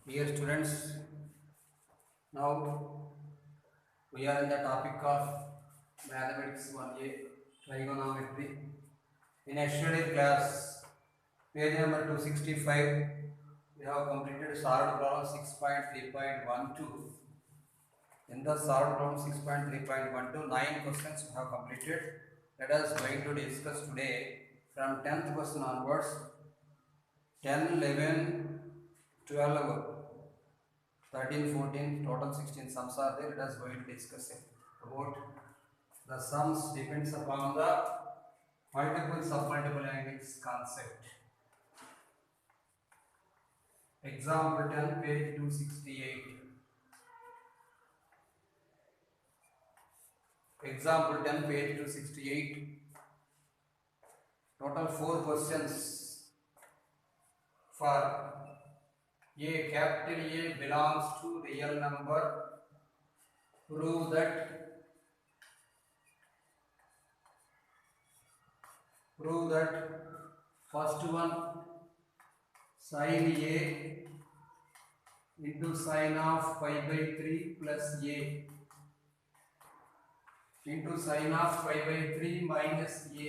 Dear students, now we are in the topic of Mathematics 1A Trigonometry. In yesterday's class, page number 265, we have completed solved problem 6.3.12. In the solved problem 6.3.12, 9 questions we have completed. Let us going to discuss today from 10th question onwards, 10, 11, 12. 13, 14, total 16 sums are there. Let us going to discuss about the sums depends upon the multiple submultiple angles concept. Example 10, page 268. Example 10, page 268. Total 4 questions for A. Capital A belongs to real number. Prove that first one, sin A into sin of pi by 3 plus A into sin of pi by 3 minus A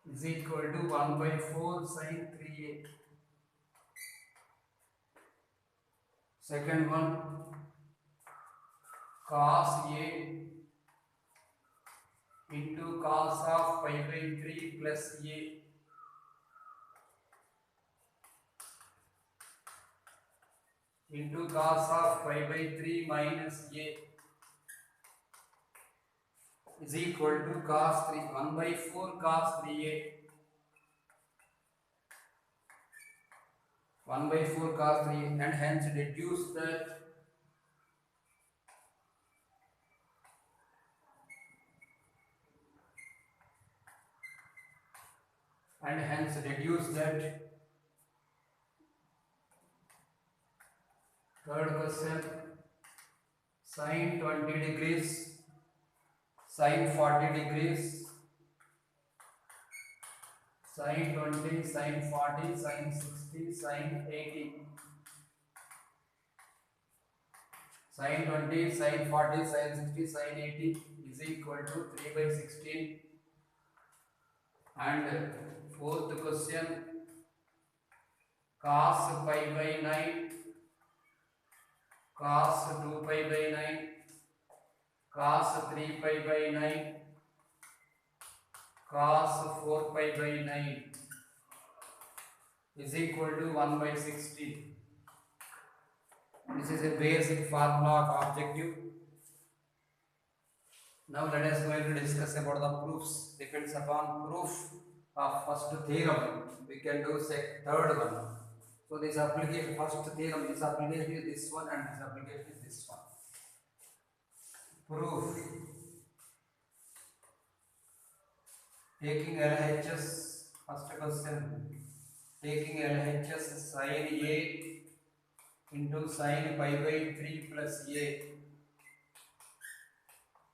is equal to 1 by 4 sin 3A. Second one, cos A into cos of pi by 3 plus A into cos of pi by 3 minus A is equal to cos 3, 1 by 4 cos 3A, 1 by 4 cos 3, and hence reduce that third question, sin 20 degrees, sin 40 degrees, sin 20, sin 40, sin 60, sin 80. Sin 20, sin 40, sin 60, sin 80 is equal to 3 by 16. And fourth question, cos pi by 9, cos 2 pi by 9, cos 3 pi by 9, cos 4 pi by 9 is equal to 1 by 60. This is a basic formula of objective. Now let us going to discuss about the proofs. Depends upon proof of first theorem. We can do third one. So this application, first theorem, this application is this one and this application is this one. Proof. Taking LHS, first question. Taking LHS sin A into sin pi by 3 plus A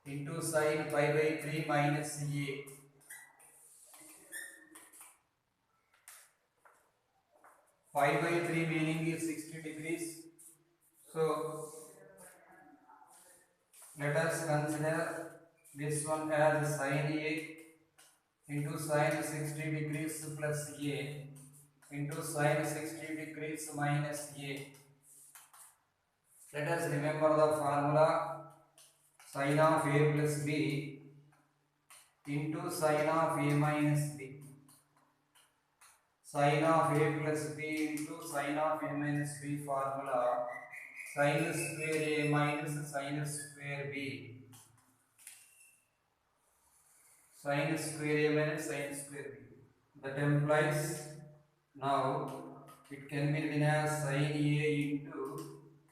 into sin pi by 3 minus A. Pi by 3 meaning is 60 degrees. So let us consider this one as sin A into sin 60 degrees plus A into sin 60 degrees minus A. Let us remember the formula sin of A plus B into sin of A minus B. Sin of A plus B into sin of A minus B formula sin square A minus sin square B. Sin square A minus sin square B. That implies now it can be written as sin A into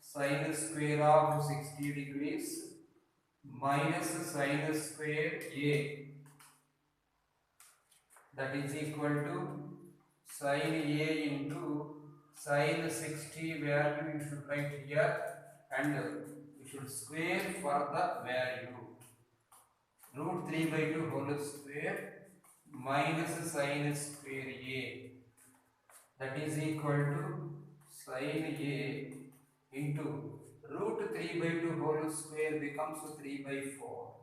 sin square of 60 degrees minus sin square A, that is equal to sin A into sin 60 value you should write here and you should square for the value. Root 3 by 2 whole square minus sin square A, that is equal to sin A into root 3 by 2 whole square becomes 3 by 4.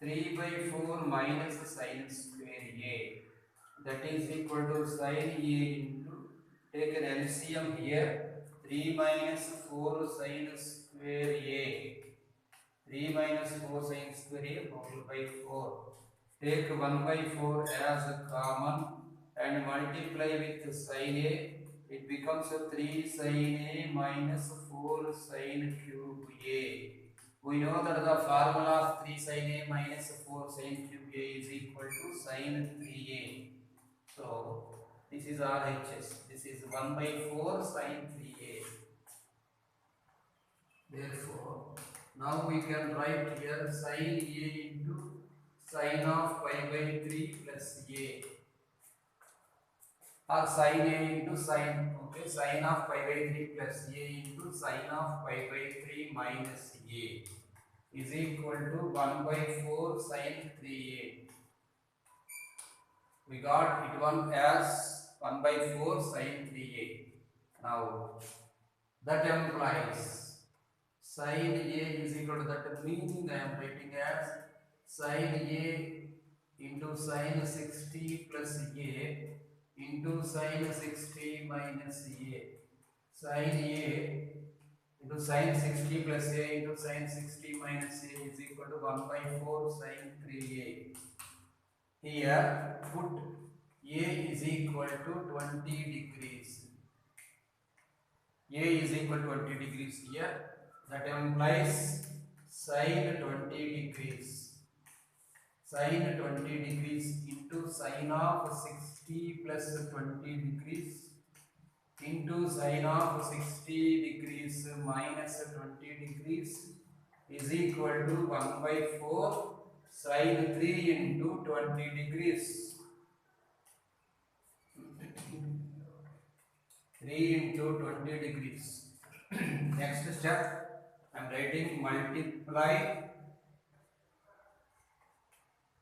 3 by 4 minus sin square A, that is equal to sin A into, take an LCM here, 3 minus 4 sin square A, 3 minus 4 sin square A whole by 4. Take 1 by 4 as common and multiply with sin A, it becomes a 3 sin A minus 4 sin cube A. We know that the formula of 3 sin A minus 4 sin cube A is equal to sin 3A. So, this is RHS. This is 1 by 4 sin 3A. Therefore, now we can write here sin A into sin of pi by 3 plus A, or sin A into sin, okay, sin of pi by 3 plus A into sin of pi by 3 minus A is equal to 1 by 4 sin 3A. We got it one as 1 by 4 sin 3A. Now, that implies sin A is equal to, that meaning I am writing as sin A into sin 60 plus A into sin 60 minus A. Sin A into sin 60 plus A into sin 60 minus A is equal to 1 by 4 sin 3A. Here put A is equal to 20 degrees. A is equal to 20 degrees here. That implies sin 20 degrees. Sin 20 degrees into sin of 60 plus 20 degrees into sin of 60 degrees minus 20 degrees is equal to 1 by 4 sin 3 into 20 degrees. 3 into 20 degrees. Next step, I am writing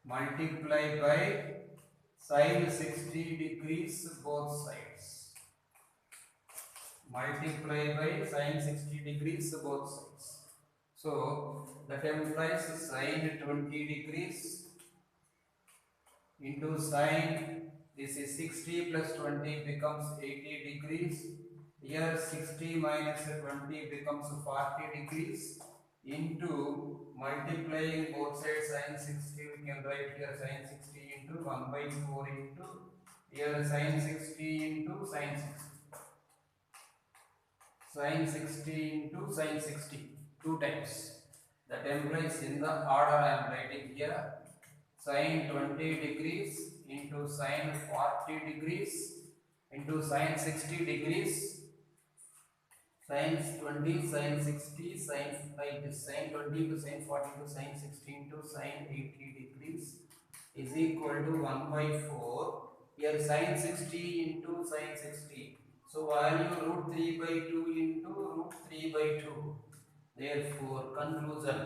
multiply by sin 60 degrees both sides. Multiply by sin 60 degrees both sides. So that implies sin 20 degrees into sin, this is 60 plus 20 becomes 80 degrees. Here 60 minus 20 becomes 40 degrees into multiplying both sides sin 60, we can write here sin 60 into 1 by 4 into here sin 60 into sin 60. Sin 60 into sin 60 two times. That implies in the order I am writing here sin 20 degrees into sin 40 degrees into sin 60 degrees, sin 20, sin 60, sin like this, sin 20 to sin 40 to sin 60 to sin 80 degrees is equal to 1 by 4. Here sin 60 into sin 60. So value root 3 by 2 into root 3 by 2. Therefore, conclusion,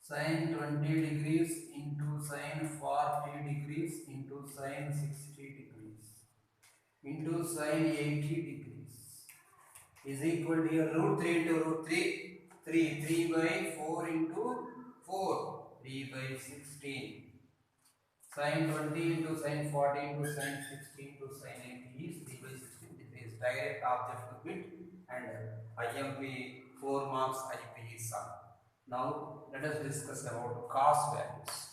sin 20 degrees into sin 40 degrees into sin 60 degrees into sin 80 degrees is equal to here root 3 into root 3, 3 by 4 into 4, 3 by 16. Sin 20 into sin 40 into sin 60 into sin 80 is 3 by 16. This is direct object bit and IMP 4 marks IP is sum. Now let us discuss about cos values.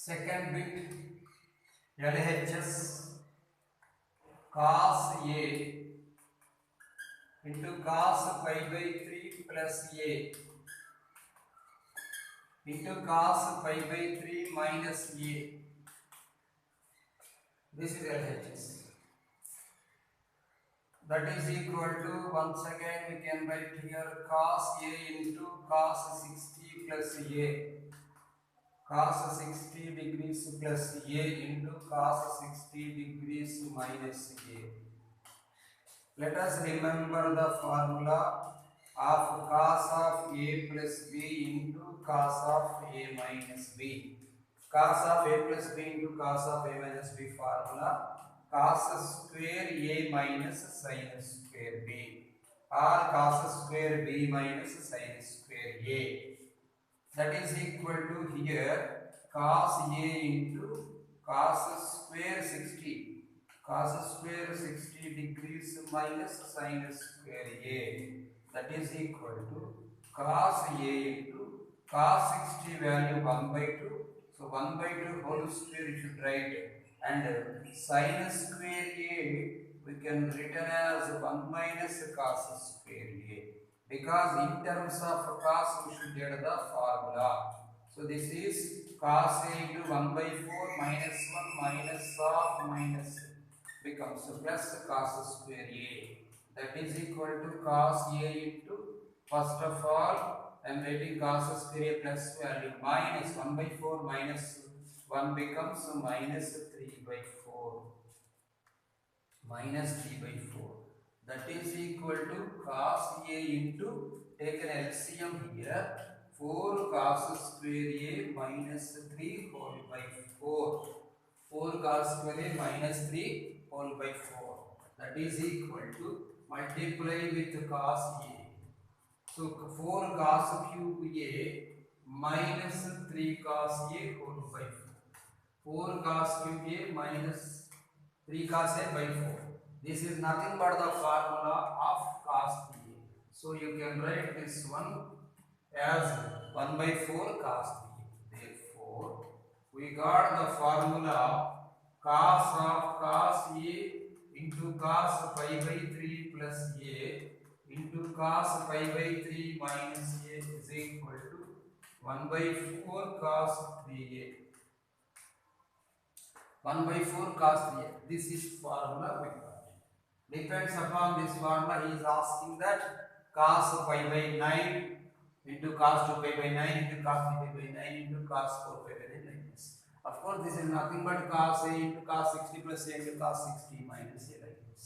Second bit LHS cos A into cos pi by 3 plus A into cos pi by 3 minus A This is LHS. That is equal to, once again we can write here, cos A into cos 60 plus A. Cos 60 degrees plus A into cos 60 degrees minus A. Let us remember the formula of cos of A plus B into cos of A minus B. Cos of A plus B into cos of A minus B formula, cos square A minus sin square B, or cos square B minus sin square A. That is equal to here cos A into cos square 60. Cos square 60 degrees minus sin square A. That is equal to cos A into cos 60 value 1 by 2. So 1 by 2 whole square you should write, and sin square A we can written as 1 minus cos square A, because in terms of cos we should get the formula. So this is cos A into 1 by 4 minus 1 minus of minus becomes plus cos square A. That is equal to cos A into, first of all I am writing cos square A plus value minus 1 by 4 minus 1 becomes minus 3 by 4. Minus 3 by 4. That is equal to cos A into, take an LCM here, 4 cos square A minus 3 whole by 4. 4 cos square A minus 3 whole by 4. That is equal to, multiply with cos A. So 4 cos cube A minus 3 cos A whole by 4. 4 cos cube A minus 3 cos A by 4. This is nothing but the formula of cos A. So you can write this one as 1 by 4 cos A. Therefore, we got the formula cos of cos A into cos pi by 3 plus A into cos pi by 3 minus A is equal to 1 by 4 cos 3A. 1 by 4 cos 3A. This is formula we got. Depends upon this formula, he is asking that cos pi by 9 into cos 2 pi by 9 into cos 3 pi by 9 into cos 4 pi by 9 like this. Of course, this is nothing but cos A into cos 60 plus A into cos 60 minus A like this.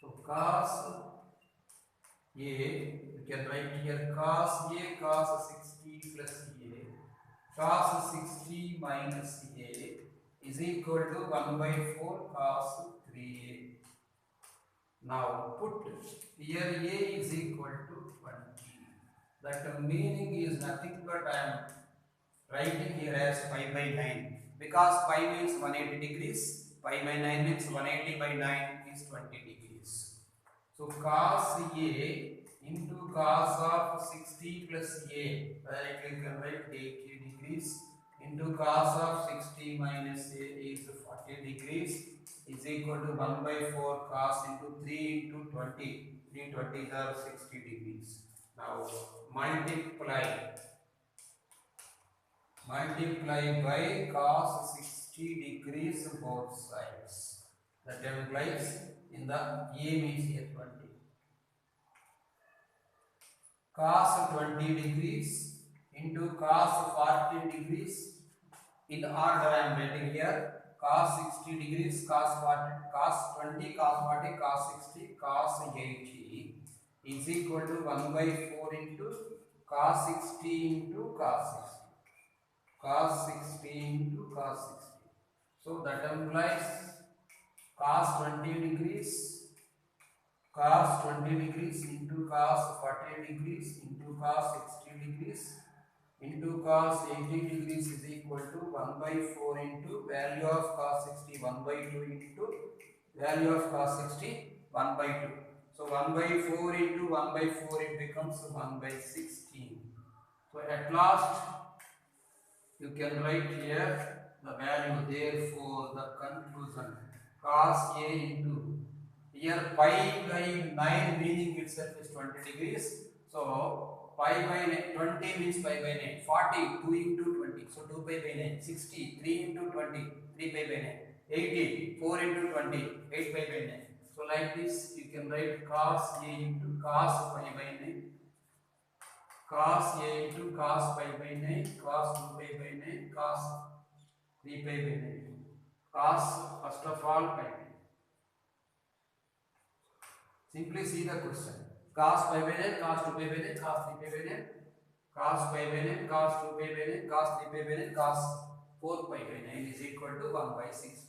So cos A, you can write here cos A cos 60 plus A, cos 60 minus A is equal to 1 by 4 cos 3A. Now put here A is equal to 20. That meaning is nothing but I am writing here as pi by 9, because pi means 180 degrees, pi by 9 means 180 by 9 is 20 degrees. So cos A into cos of 60 plus A, directly you can write 80 degrees into cos of 60 minus A is 40 degrees is equal to 1 by 4 cos into 3 into 20. 3 20s are 60 degrees. Now multiply by cos 60 degrees both sides. That implies in the A means here 20. Cos 20 degrees into cos 40 degrees. In order I am writing here. Cos 60 degrees, cos 40, cos 20, cos 40, cos 60, cos 80 is equal to 1 by 4 into cos 60 into cos 60. Cos 60 into cos 60. So that implies cos 20 degrees, cos 20 degrees into cos 40 degrees into cos 60 degrees into cos 80 degrees is equal to 1 by 4 into value of cos 60 1 by 2 into value of cos 60 1 by 2. So 1 by 4 into 1 by 4 it becomes 1 by 16. So at last you can write here the value. Therefore the conclusion cos A into, here pi by 9 meaning itself is 20 degrees. So pi by 20 means pi by 9. 40, 2 into 20. So 2 pi by 9. 60, 3 into 20. 3 pi by 9. 80. 4 into 20. 8 pi by 9. So like this you can write cos A into cos pi by 9. Cos A into cos pi by 9. Cos 2 pi by 9. Cos 3 pi by 9. Cos first of all pi. Simply see the question. Cos pi by 9, cos 2 pi by 9, cos 3 pi by 9, cos pi by 9, cos 2 pi by 9, cos 3 pi by 9, cos 4 pi by 9 is equal to 1 by 60.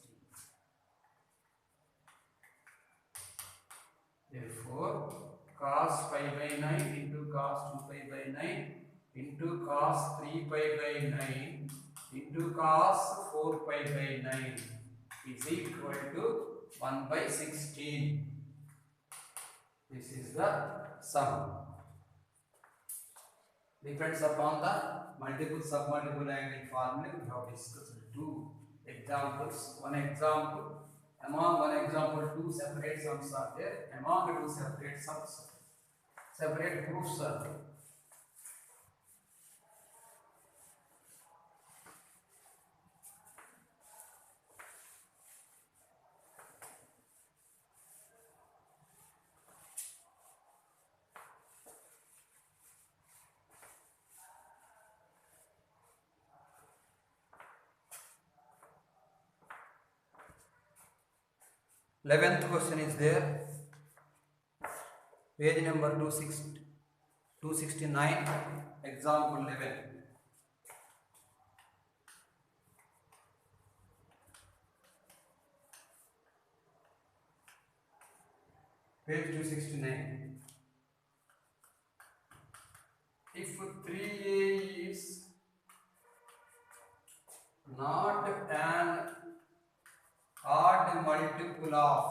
Therefore, cos pi by 9 into cos 2 pi by 9 into cos 3 pi by 9 into cos 4 pi by 9 is equal to 1 by 16. This is the sum. Depends upon the multiple submultiple angle formula we have discussed. Two examples. One example. Among one example, two separate sums are there. Among the two separate sums, separate proofs are there. Eleventh question is there. Page number 269. Example 11. Page 269. If 3a is not an odd multiple of,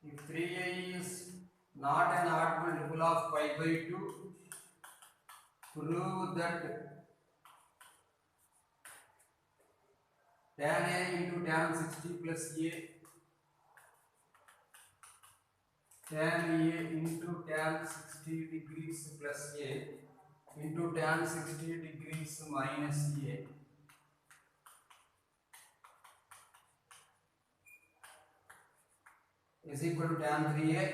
if 3a is not an odd multiple of pi by 2, prove that tan a into tan 60 plus a, tan a into tan 60 degrees plus a into tan 60 degrees minus a is equal to tan 3a,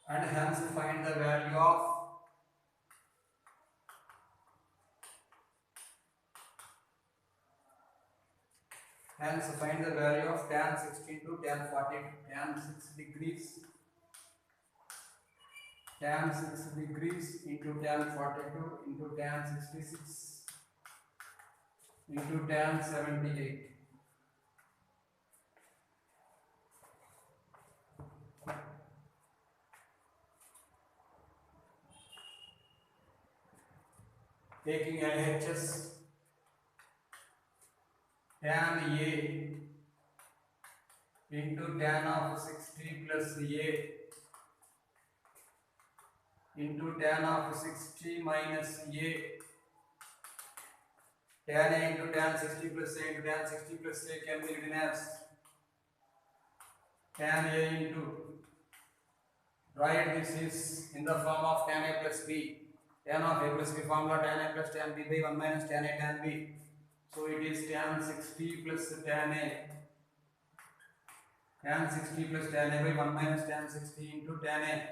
and hence find the value of tan 60 into tan 40, tan 6 degrees, tan 6 degrees into tan 42 into tan 66 into tan 78. Taking LHS, tan A into tan of 60 plus A into tan of 60 minus A, tan A into tan 60 plus A into tan 60 plus A can be written as tan A into, right, this is in the form of tan A plus B. Tan of A plus B formula, tan A plus tan B by 1 minus tan A tan B. So it is tan 60 plus tan A. Tan 60 plus tan A by 1 minus tan 60 into tan A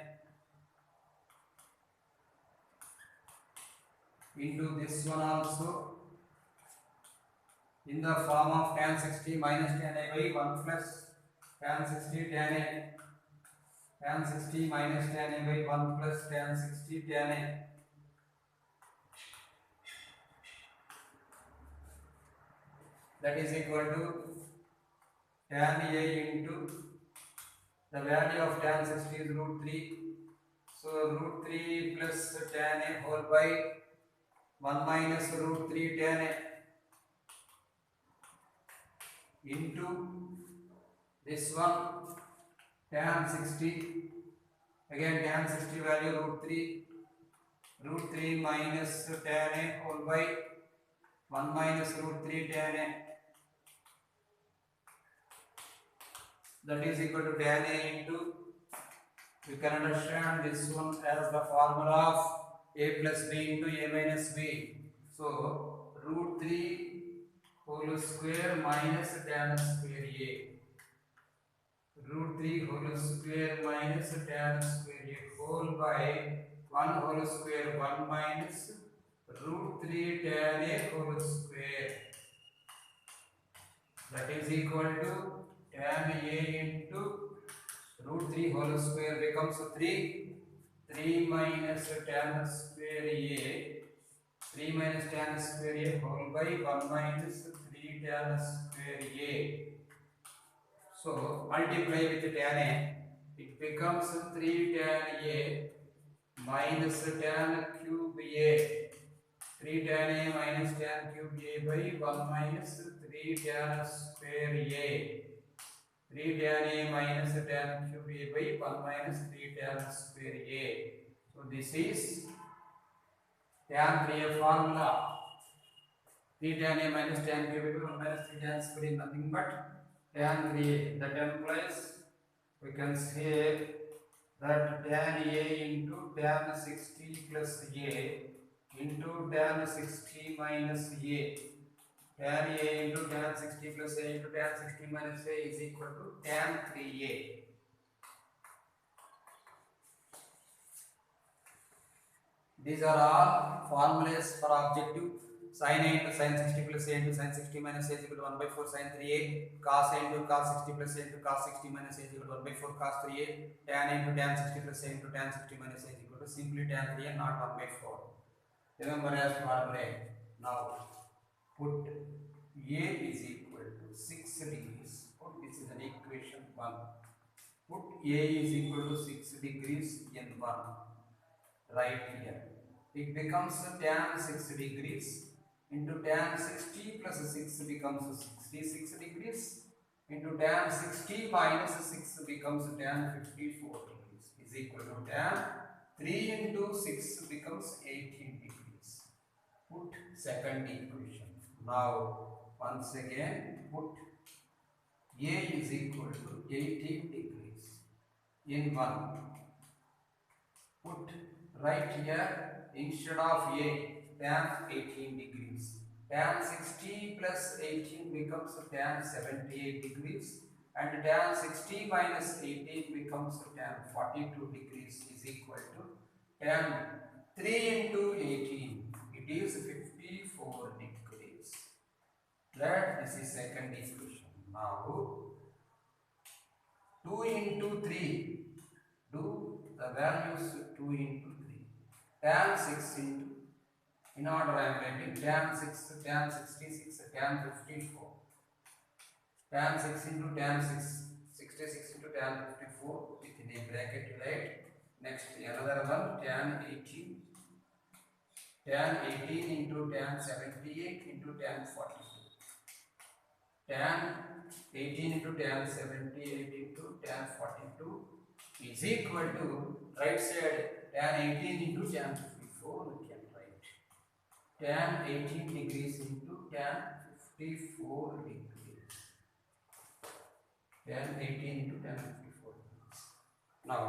into this one also in the form of tan 60 minus tan A by 1 plus tan 60 tan A. Tan 60 minus tan A by 1 plus tan 60 tan A. That is equal to tan A into the value of tan 60 is root 3. So root 3 plus tan A whole by 1 minus root 3 tan A into this one tan 60. Again tan 60 value root 3 minus tan A whole by 1 minus root 3 tan A. That is equal to tan A into, you can understand this one as the formula of A plus B into A minus B. So root 3 whole square minus tan square a. Root 3 whole square minus tan square a whole by 1 whole square 1 minus root 3 tan a whole square. That is equal to tan a into root 3 whole square becomes 3. 3 minus tan square a. 3 minus tan square a whole by 1 minus 3 tan square a. So multiply with tan a, it becomes 3 tan a minus tan cube a. 3 tan a minus tan cube a by 1 minus 3 tan square a. 3 tan a minus tan cube a by 1 minus 3 tan square a. So this is tan 3a formula. 3 tan a minus tan cube a by 1 minus 3 tan square is nothing but tan 3a. That implies we can say that tan a into tan 60 plus a into tan 60 minus a. Tan a into tan 60 plus a into tan 60 minus a is equal to tan 3a. These are all formulas for objective. Sin a into sin 60 plus a into sin 60 minus a is equal to 1 by 4 sin 3a. Cos a into cos 60 plus a into cos 60 minus a is equal to 1 by 4 cos 3a. Tan into tan 60 plus a into tan 60 minus a is equal to simply tan 3a, not 1 by 4. Remember as formula. Now put a is equal to 6 degrees. Put this is an equation 1. Put a is equal to 6 degrees in 1. Right here. It becomes tan 6 degrees into tan 60 plus 6 becomes 66 degrees into tan 60 minus 6 becomes tan 54 degrees is equal to tan 3 into 6 becomes 18 degrees. Put second equation. Now once again put a is equal to 18 degrees in 1. Put right here instead of a tan 18 degrees. Tan 60 plus 18 becomes tan 78 degrees and tan 60 minus 18 becomes tan 42 degrees is equal to tan 3 into 18. It is 54 degrees. That this is second equation. Now 2 into 3. Do the values 2 into 3. Tan 6 into, in order I am writing tan 6, tan 66, tan 54. Tan 6 into tan 6, 66 into tan 54 within a bracket, right? Next another one tan 18. Tan 18 into tan 78 into tan 42. Tan 18 into tan 78 into tan 42 is equal to right side tan 18 into tan 54 we can write. Tan 18 degrees into tan 54 degrees. Tan 18 into tan 54 degrees. Now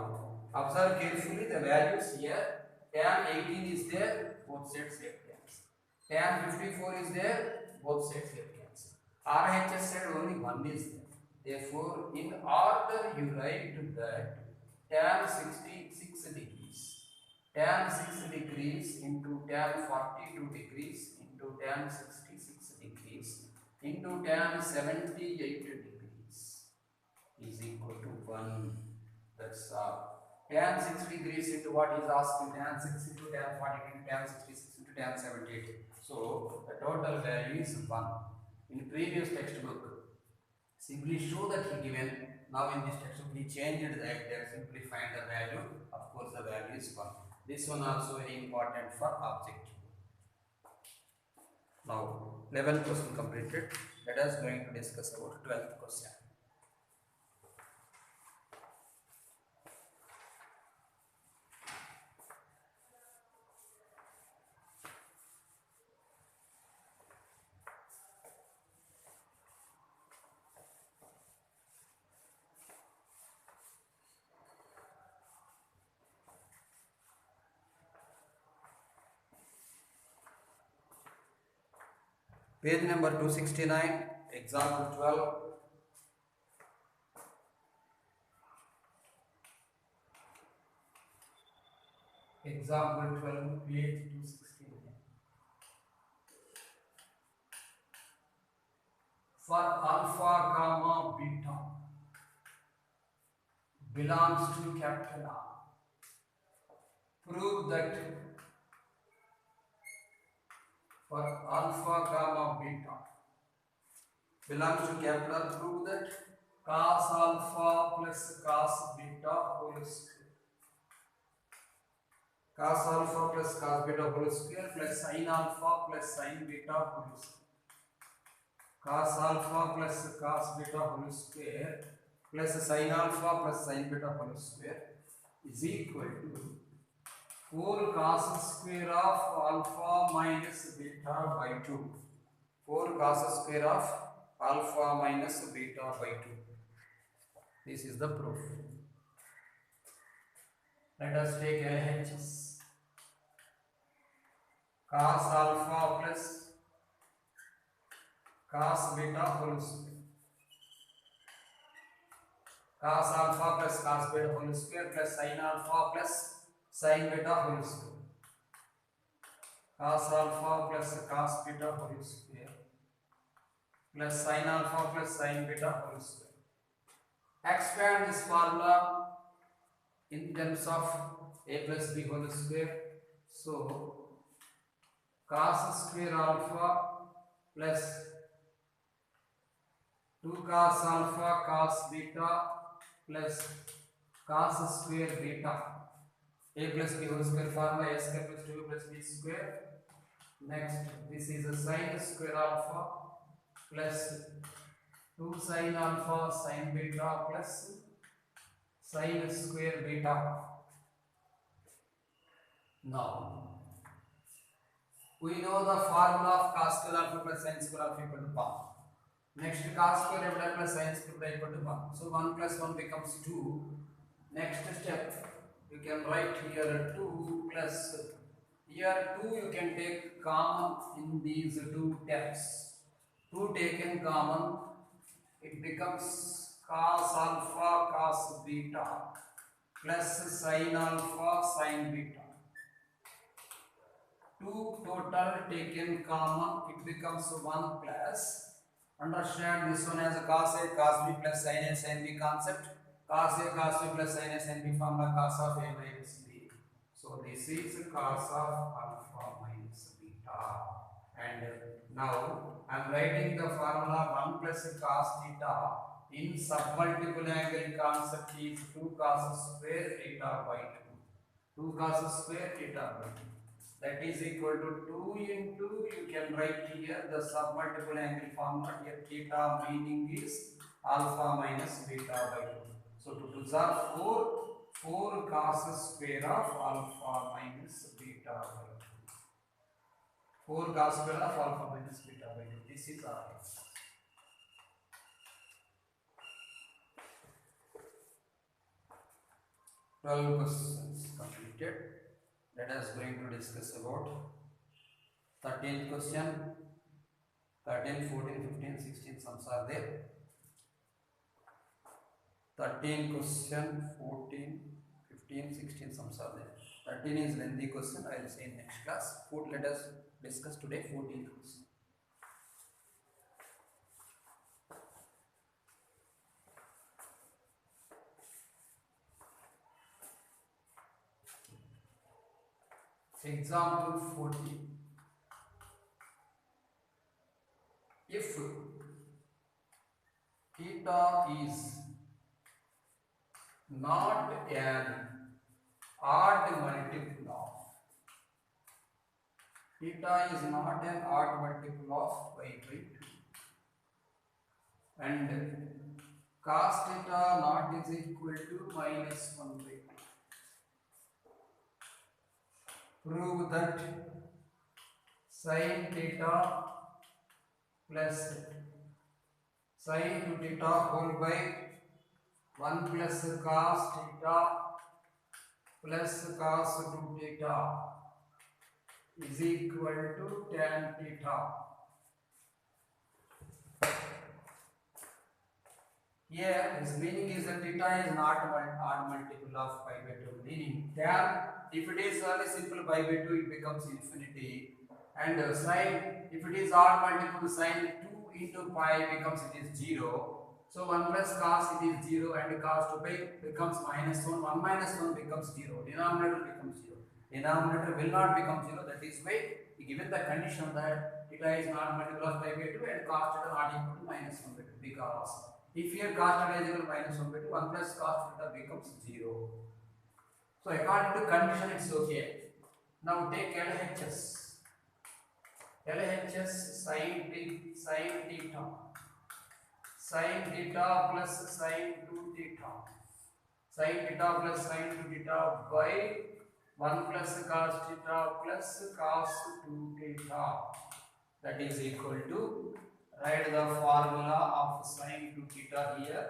observe carefully the values here. Tan 18 is there, both sides get cancel. Tan 54 is there, both sides get cancel. RHS said only one is there. Therefore, in order you write that tan 66 degrees, tan 6 degrees into tan 42 degrees into tan 66 degrees into tan 78 degrees is equal to 1. That's all. Tan 6 degrees into what is asked, tan 6 into tan 42 into tan 66 into tan 78. So the total value is 1. In previous textbook, simply show that he given. Now in this textbook he changed that. Simply find the value. Of course the value is 1. This one also very important for objective. Now 11th question completed. Let us going to discuss about 12th question. Page number 269, example 12. Example 12, page 269. For alpha, gamma, beta belongs to capital R, prove that for alpha, gamma, beta belongs to capital R, prove that cos alpha plus cos beta whole square, cos alpha plus cos beta whole square plus sin alpha plus sin beta whole square, cos alpha plus cos beta whole square plus sin alpha plus sin beta whole square is equal to 4 cos square of alpha minus beta by 2. 4 cos square of alpha minus beta by 2. This is the proof. Let us take LHS. Cos alpha plus cos beta whole square. Cos alpha plus cos beta whole square plus sin alpha plus sin beta whole square. Cos alpha plus cos beta whole square plus sin alpha plus sin beta whole square. Expand this formula in terms of a plus b whole square. So cos square alpha plus 2 cos alpha cos beta plus cos square beta, a plus b whole square formula, a square plus 2 plus b square. Next, this is a sin square alpha plus 2 sin alpha sin beta plus sin square beta. Now, we know the formula of cos square alpha plus sin square alpha equal to 1. Next, cos square alpha plus sin square equal to 1. So 1 plus 1 becomes 2. Next step, you can write here 2 plus, here 2 you can take common in these two terms. 2 taken common, it becomes cos alpha cos beta plus sin alpha sin beta. 2 total taken common, it becomes 1 plus. Understand this one as a cos A cos B plus sin A sin B concept. Cos A cos B plus sin A sin B formula cos of A minus B. So this is cos of alpha minus beta. And now I am writing the formula 1 plus cos theta in submultiple angle concept is 2 cos square theta by 2. 2 cos square theta by 2. That is equal to 2 into, you can write here the submultiple angle formula. Here theta meaning is alpha minus beta by 2. So to resolve 4 cos square of alpha minus beta by 2. 4 cos square of alpha minus beta by 2. This is our answer. Twelve questions completed. Let us going to discuss about 13th question. 13, 14, 15, 16 sums are there. 13 question, 14, 15, 16 sums are there. 13 is lengthy question. I will say in next class. Let us discuss today 14th question. Example 14. If theta is not an odd multiple of, theta is not an odd multiple of pi by 2, and cos theta not is equal to minus 1 by 2. Prove that sin theta plus sin to theta whole by 1 plus cos theta plus cos to theta is equal to tan theta. Here his meaning is that theta is not odd multiple of pi by 2, meaning tan, if it is only simple pi by 2 it becomes infinity, and sine, if it is odd multiple, sine 2 into pi becomes it is 0. So 1 plus cos it is 0 and cos 2 pi becomes minus 1, 1 minus 1 becomes 0, denominator becomes 0. Denominator will not become 0, that is why given the condition that theta is not multiple of pi by 2 and cos theta not equal to minus 1 by 2, because if here cos theta is equal to minus 1 by 2, 1 plus cos theta becomes 0. So according to condition it's okay. Now take LHS. LHS sin theta. Sin theta plus sin 2 theta. Sin theta plus sin 2 theta by 1 plus cos theta plus cos 2 theta. That is equal to, write the formula of sin 2 theta here.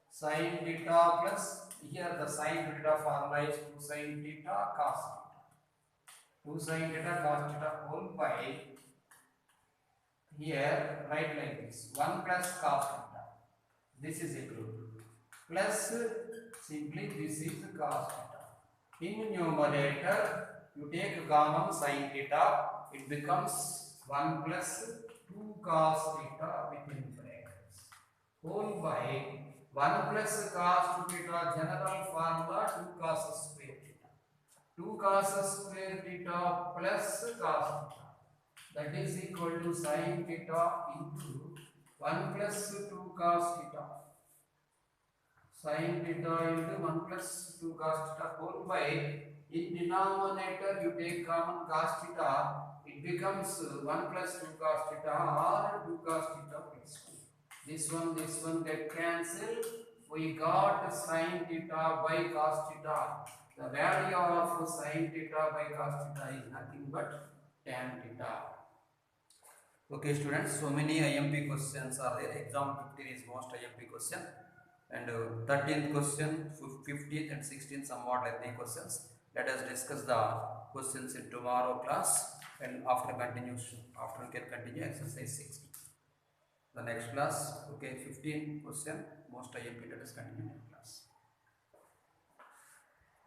Sin theta plus, here the sin 2 theta formula is 2 sin theta cos theta. 2 sin theta cos theta whole by, here write like this, 1 plus cos theta. This is equal to, plus simply this is cos theta. In numerator, you take common sin theta, it becomes 1 plus 2 cos theta within brackets, whole by 1 plus cos 2 theta, general formula 2 cos square theta. 2 cos square theta plus cos theta, that is equal to sin theta into 1 plus 2 cos theta. Sin theta into 1 plus 2 cos theta whole by, in denominator you take common cos theta, it becomes 1 plus 2 cos theta or 2 cos theta plus 2. This one get cancelled. We got sin theta by cos theta. The value of sin theta by cos theta is nothing but tan theta. Okay students, so many IMP questions are there. Exam 15 is most IMP question, and 13th question, 15th and 16th somewhat lengthy questions. Let us discuss the questions in tomorrow class, and after we can continue exercise 60. The next class, okay, 15 question, most IMP, let us continue in class.